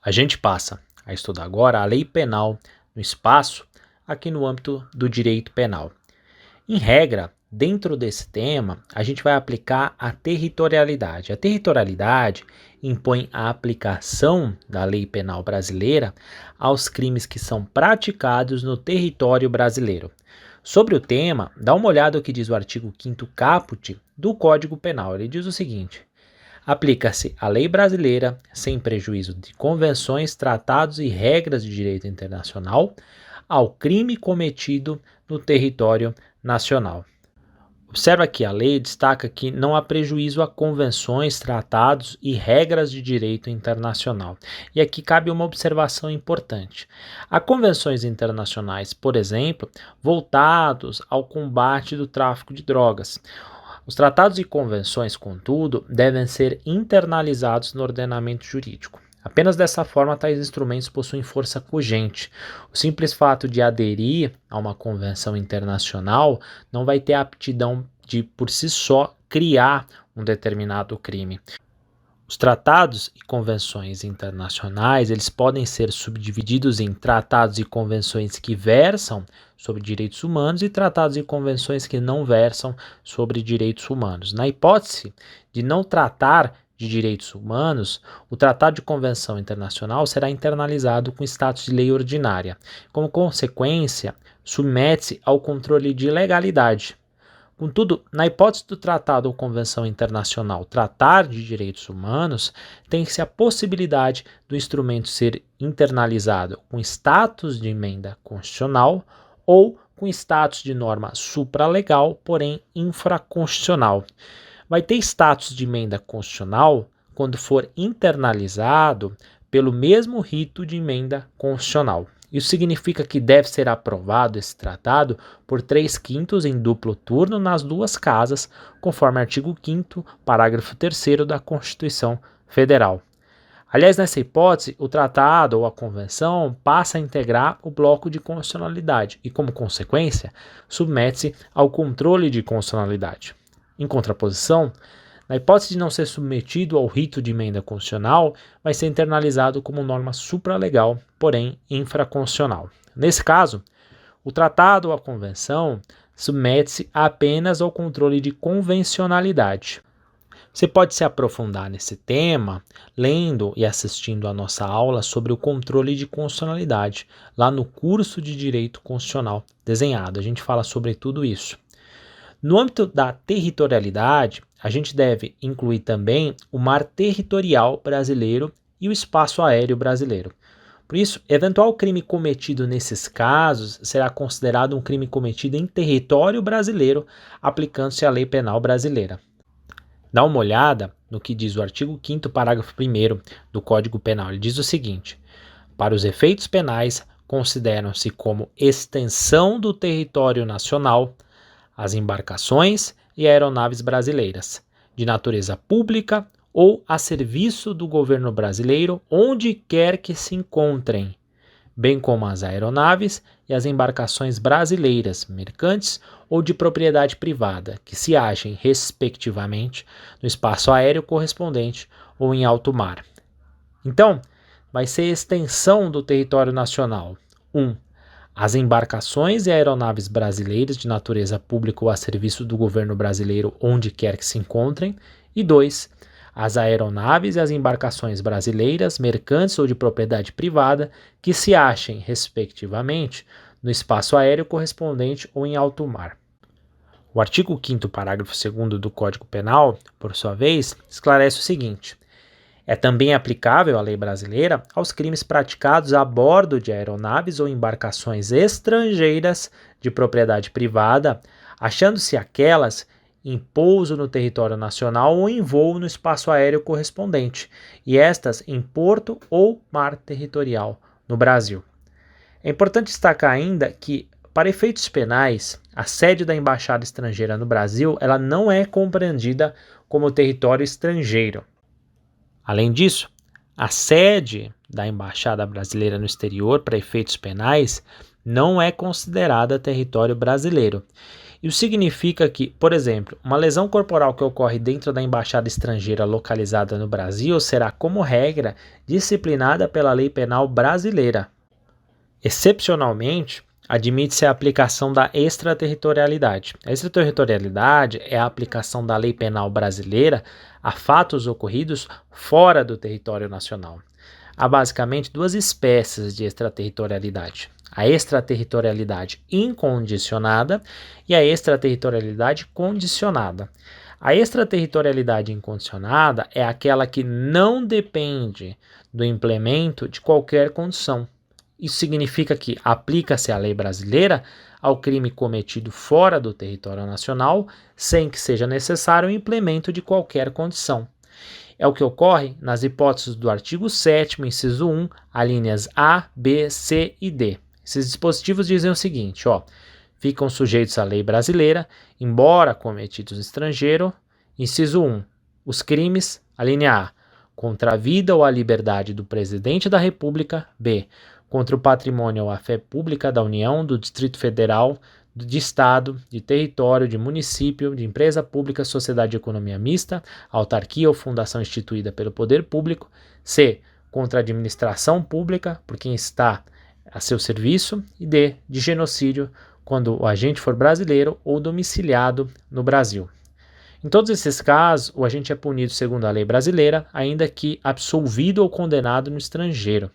A gente passa a estudar agora a lei penal no espaço, aqui no âmbito do direito penal. Em regra, dentro desse tema, a gente vai aplicar a territorialidade. A territorialidade impõe a aplicação da lei penal brasileira aos crimes que são praticados no território brasileiro. Sobre o tema, dá uma olhada no que diz o artigo 5º caput do Código Penal. Ele diz o seguinte: aplica-se a lei brasileira sem prejuízo de convenções, tratados e regras de direito internacional ao crime cometido no território nacional. Observa que a lei destaca que não há prejuízo a convenções, tratados e regras de direito internacional. E aqui cabe uma observação importante. Há convenções internacionais, por exemplo, voltados ao combate do tráfico de drogas. Os tratados e convenções, contudo, devem ser internalizados no ordenamento jurídico. Apenas dessa forma, tais instrumentos possuem força cogente. O simples fato de aderir a uma convenção internacional não vai ter a aptidão de, por si só, criar um determinado crime. Os tratados e convenções internacionais, eles podem ser subdivididos em tratados e convenções que versam sobre direitos humanos e tratados e convenções que não versam sobre direitos humanos. Na hipótese de não tratar de direitos humanos, o Tratado de Convenção Internacional será internalizado com status de lei ordinária. Como consequência, submete-se ao controle de legalidade. Contudo, na hipótese do tratado ou convenção internacional tratar de direitos humanos, tem-se a possibilidade do instrumento ser internalizado com status de emenda constitucional ou com status de norma supralegal, porém infraconstitucional. Vai ter status de emenda constitucional quando for internalizado pelo mesmo rito de emenda constitucional. Isso significa que deve ser aprovado esse tratado por 3/5 em duplo turno nas duas casas, conforme artigo 5º, parágrafo 3º da Constituição Federal. Aliás, nessa hipótese, o tratado ou a convenção passa a integrar o bloco de constitucionalidade e, como consequência, submete-se ao controle de constitucionalidade. Em contraposição, na hipótese de não ser submetido ao rito de emenda constitucional, vai ser internalizado como norma supralegal, porém infraconstitucional. Nesse caso, o tratado ou a convenção submete-se apenas ao controle de convencionalidade. Você pode se aprofundar nesse tema lendo e assistindo a nossa aula sobre o controle de constitucionalidade, lá no curso de Direito Constitucional desenhado. A gente fala sobre tudo isso. No âmbito da territorialidade, a gente deve incluir também o mar territorial brasileiro e o espaço aéreo brasileiro. Por isso, eventual crime cometido nesses casos será considerado um crime cometido em território brasileiro, aplicando-se a lei penal brasileira. Dá uma olhada no que diz o artigo 5º, parágrafo 1º do Código Penal. Ele diz o seguinte: para os efeitos penais, consideram-se como extensão do território nacional as embarcações e aeronaves brasileiras, de natureza pública ou a serviço do governo brasileiro, onde quer que se encontrem, bem como as aeronaves e as embarcações brasileiras, mercantes ou de propriedade privada, que se achem, respectivamente, no espaço aéreo correspondente ou em alto mar. Então, vai ser extensão do território nacional. 1. As embarcações e aeronaves brasileiras de natureza pública ou a serviço do governo brasileiro onde quer que se encontrem. E 2. As aeronaves e as embarcações brasileiras, mercantes ou de propriedade privada, que se achem, respectivamente, no espaço aéreo correspondente ou em alto mar. O artigo 5º, parágrafo 2º do Código Penal, por sua vez, esclarece o seguinte: é também aplicável a lei brasileira aos crimes praticados a bordo de aeronaves ou embarcações estrangeiras de propriedade privada, achando-se aquelas em pouso no território nacional ou em voo no espaço aéreo correspondente, e estas em porto ou mar territorial no Brasil. É importante destacar ainda que, para efeitos penais, a sede da embaixada estrangeira no Brasil ela não é compreendida como território estrangeiro. Além disso, a sede da Embaixada Brasileira no exterior para efeitos penais não é considerada território brasileiro. Isso significa que, por exemplo, uma lesão corporal que ocorre dentro da embaixada estrangeira localizada no Brasil será, como regra, disciplinada pela lei penal brasileira. Excepcionalmente, admite-se a aplicação da extraterritorialidade. A extraterritorialidade é a aplicação da lei penal brasileira a fatos ocorridos fora do território nacional. Há basicamente duas espécies de extraterritorialidade: a extraterritorialidade incondicionada e a extraterritorialidade condicionada. A extraterritorialidade incondicionada é aquela que não depende do implemento de qualquer condição. Isso significa que aplica-se a lei brasileira ao crime cometido fora do território nacional, sem que seja necessário o implemento de qualquer condição. É o que ocorre nas hipóteses do artigo 7º, inciso 1, alíneas A, B, C e D. Esses dispositivos dizem o seguinte, ficam sujeitos à lei brasileira, embora cometidos no estrangeiro. Inciso 1, os crimes, alínea A, contra a vida ou a liberdade do presidente da República. B, contra o patrimônio ou a fé pública da União, do Distrito Federal, de Estado, de território, de município, de empresa pública, sociedade de economia mista, autarquia ou fundação instituída pelo poder público. C, contra a administração pública, por quem está a seu serviço. E D, de genocídio, quando o agente for brasileiro ou domiciliado no Brasil. Em todos esses casos, o agente é punido segundo a lei brasileira, ainda que absolvido ou condenado no estrangeiro.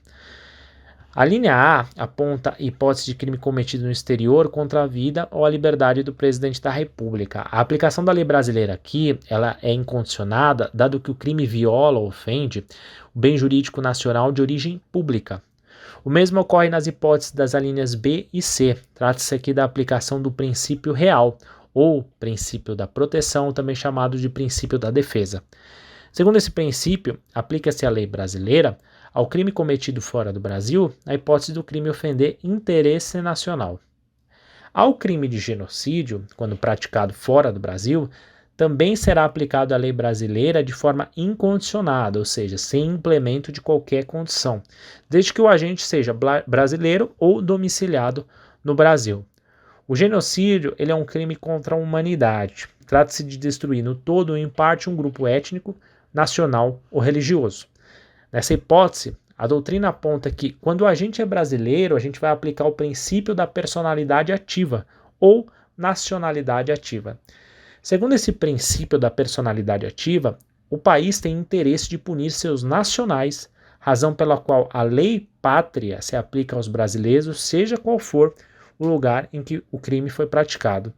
A linha A aponta a hipótese de crime cometido no exterior contra a vida ou a liberdade do presidente da República. A aplicação da lei brasileira aqui ela é incondicionada, dado que o crime viola ou ofende o bem jurídico nacional de origem pública. O mesmo ocorre nas hipóteses das alíneas B e C. Trata-se aqui da aplicação do princípio real, ou princípio da proteção, também chamado de princípio da defesa. Segundo esse princípio, aplica-se a lei brasileira ao crime cometido fora do Brasil, na hipótese do crime ofender interesse nacional. Ao crime de genocídio, quando praticado fora do Brasil, também será aplicado a lei brasileira de forma incondicionada, ou seja, sem implemento de qualquer condição, desde que o agente seja brasileiro ou domiciliado no Brasil. O genocídio ele é um crime contra a humanidade. Trata-se de destruir no todo ou em parte um grupo étnico, nacional ou religioso. Nessa hipótese, a doutrina aponta que, quando o agente é brasileiro, a gente vai aplicar o princípio da personalidade ativa ou nacionalidade ativa. Segundo esse princípio da personalidade ativa, o país tem interesse de punir seus nacionais, razão pela qual a lei pátria se aplica aos brasileiros, seja qual for o lugar em que o crime foi praticado.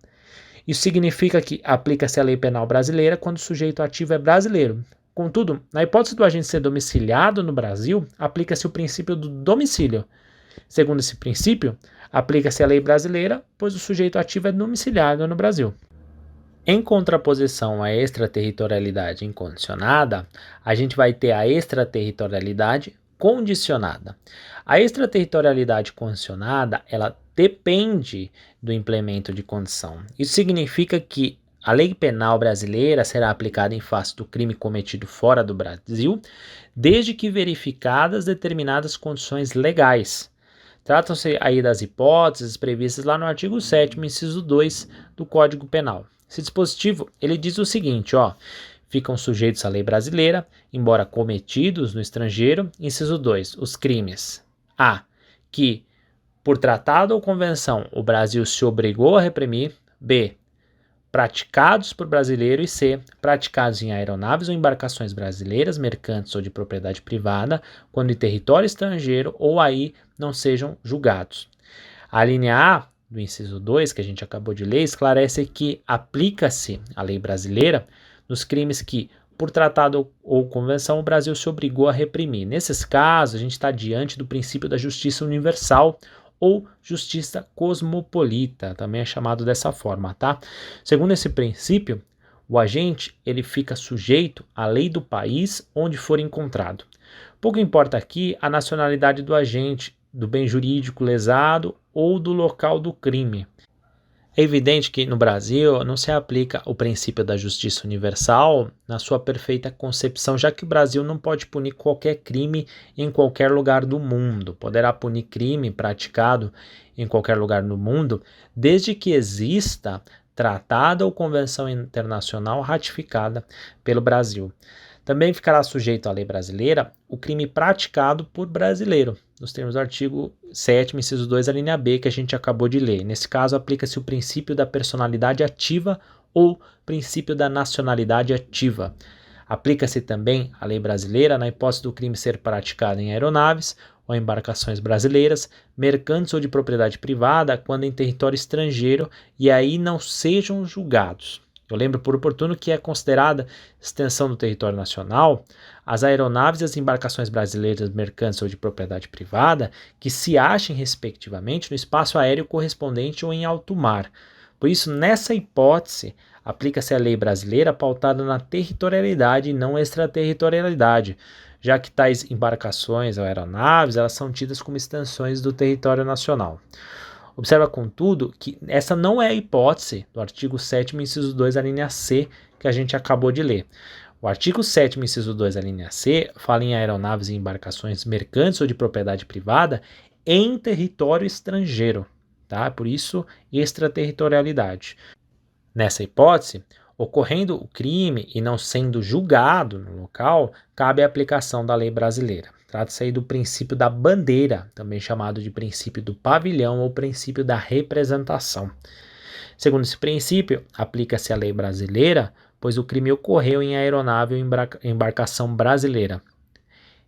Isso significa que aplica-se a lei penal brasileira quando o sujeito ativo é brasileiro. Contudo, na hipótese do agente ser domiciliado no Brasil, aplica-se o princípio do domicílio. Segundo esse princípio, aplica-se a lei brasileira, pois o sujeito ativo é domiciliado no Brasil. Em contraposição à extraterritorialidade incondicionada, a gente vai ter a extraterritorialidade condicionada. A extraterritorialidade condicionada, ela depende do implemento de condição. Isso significa que a lei penal brasileira será aplicada em face do crime cometido fora do Brasil, desde que verificadas determinadas condições legais. Tratam-se aí das hipóteses previstas lá no artigo 7º, inciso 2 do Código Penal. Esse dispositivo, ele diz o seguinte, ficam sujeitos à lei brasileira, embora cometidos no estrangeiro. Inciso 2, os crimes. A, que por tratado ou convenção o Brasil se obrigou a reprimir. B, praticados por brasileiro. E C, praticados em aeronaves ou embarcações brasileiras, mercantes ou de propriedade privada, quando em território estrangeiro ou aí não sejam julgados. A linha A do inciso 2, que a gente acabou de ler, esclarece que aplica-se a lei brasileira nos crimes que, por tratado ou convenção, o Brasil se obrigou a reprimir. Nesses casos, a gente está diante do princípio da justiça universal, ou justiça cosmopolita, também é chamado dessa forma, tá? Segundo esse princípio, o agente ele fica sujeito à lei do país onde for encontrado. Pouco importa aqui a nacionalidade do agente, do bem jurídico lesado ou do local do crime. É evidente que no Brasil não se aplica o princípio da justiça universal na sua perfeita concepção, já que o Brasil não pode punir qualquer crime em qualquer lugar do mundo. Poderá punir crime praticado em qualquer lugar do mundo, desde que exista tratado ou convenção internacional ratificada pelo Brasil. Também ficará sujeito à lei brasileira o crime praticado por brasileiro, nos termos do artigo 7º, inciso 2, a linha B, que a gente acabou de ler. Nesse caso, aplica-se o princípio da personalidade ativa ou princípio da nacionalidade ativa. Aplica-se também a lei brasileira na hipótese do crime ser praticado em aeronaves ou embarcações brasileiras, mercantes ou de propriedade privada, quando em território estrangeiro e aí não sejam julgados. Eu lembro por oportuno que é considerada extensão do território nacional as aeronaves e as embarcações brasileiras mercantes ou de propriedade privada que se achem, respectivamente, no espaço aéreo correspondente ou em alto mar. Por isso, nessa hipótese, aplica-se a lei brasileira pautada na territorialidade e não extraterritorialidade, já que tais embarcações ou aeronaves elas são tidas como extensões do território nacional. Observa, contudo, que essa não é a hipótese do artigo 7º, inciso 2, a linha C, que a gente acabou de ler. O artigo 7º, inciso 2, a linha C, fala em aeronaves e embarcações mercantes ou de propriedade privada em território estrangeiro, tá? Por isso, extraterritorialidade. Nessa hipótese, ocorrendo o crime e não sendo julgado no local, cabe a aplicação da lei brasileira. Trata-se aí do princípio da bandeira, também chamado de princípio do pavilhão ou princípio da representação. Segundo esse princípio, aplica-se a lei brasileira, pois o crime ocorreu em aeronave ou embarcação brasileira.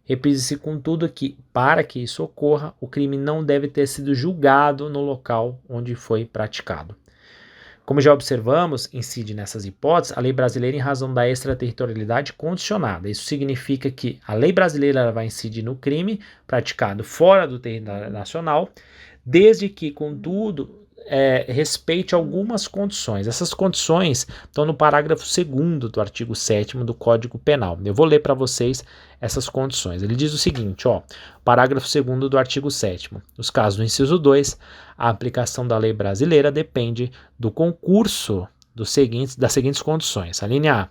Repise-se, contudo, que, para que isso ocorra, o crime não deve ter sido julgado no local onde foi praticado. Como já observamos, incide nessas hipóteses a lei brasileira em razão da extraterritorialidade condicionada. Isso significa que a lei brasileira vai incidir no crime praticado fora do território nacional, desde que, contudo, respeite algumas condições. Essas condições estão no parágrafo 2º do artigo 7º do Código Penal. Eu vou ler para vocês essas condições. Ele diz o seguinte, parágrafo 2º do artigo 7º. Nos casos do inciso 2, a aplicação da lei brasileira depende do concurso das seguintes condições. A linha A,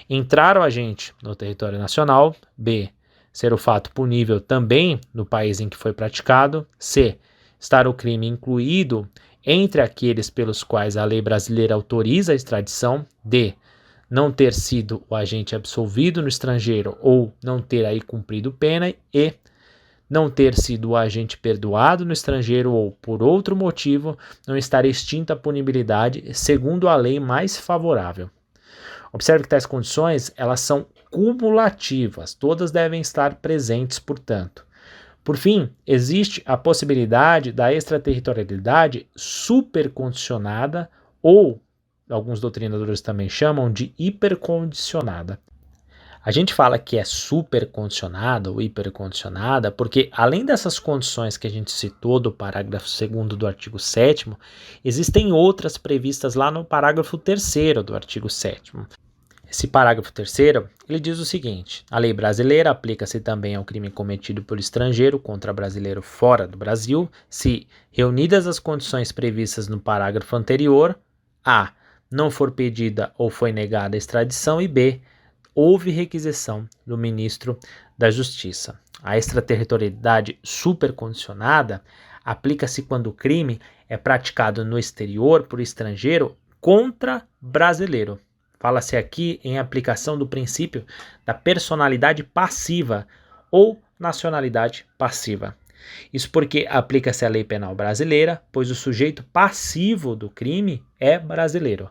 entrar o agente no território nacional. B, ser o fato punível também no país em que foi praticado. C, estar o crime incluído entre aqueles pelos quais a lei brasileira autoriza a extradição. D, não ter sido o agente absolvido no estrangeiro ou não ter aí cumprido pena. E, não ter sido o agente perdoado no estrangeiro ou, por outro motivo, não estar extinta a punibilidade segundo a lei mais favorável. Observe que tais condições elas são cumulativas, todas devem estar presentes, portanto. Por fim, existe a possibilidade da extraterritorialidade supercondicionada ou, alguns doutrinadores também chamam de hipercondicionada. A gente fala que é supercondicionada ou hipercondicionada porque, além dessas condições que a gente citou do parágrafo 2º do artigo 7º, existem outras previstas lá no parágrafo 3º do artigo 7º. Esse parágrafo 3º, ele diz o seguinte: a lei brasileira aplica-se também ao crime cometido por estrangeiro contra brasileiro fora do Brasil, se, reunidas as condições previstas no parágrafo anterior, a, não for pedida ou foi negada a extradição, e b, houve requisição do ministro da Justiça. A extraterritorialidade supercondicionada aplica-se quando o crime é praticado no exterior por estrangeiro contra brasileiro. Fala-se aqui em aplicação do princípio da personalidade passiva ou nacionalidade passiva. Isso porque aplica-se a lei penal brasileira, pois o sujeito passivo do crime é brasileiro.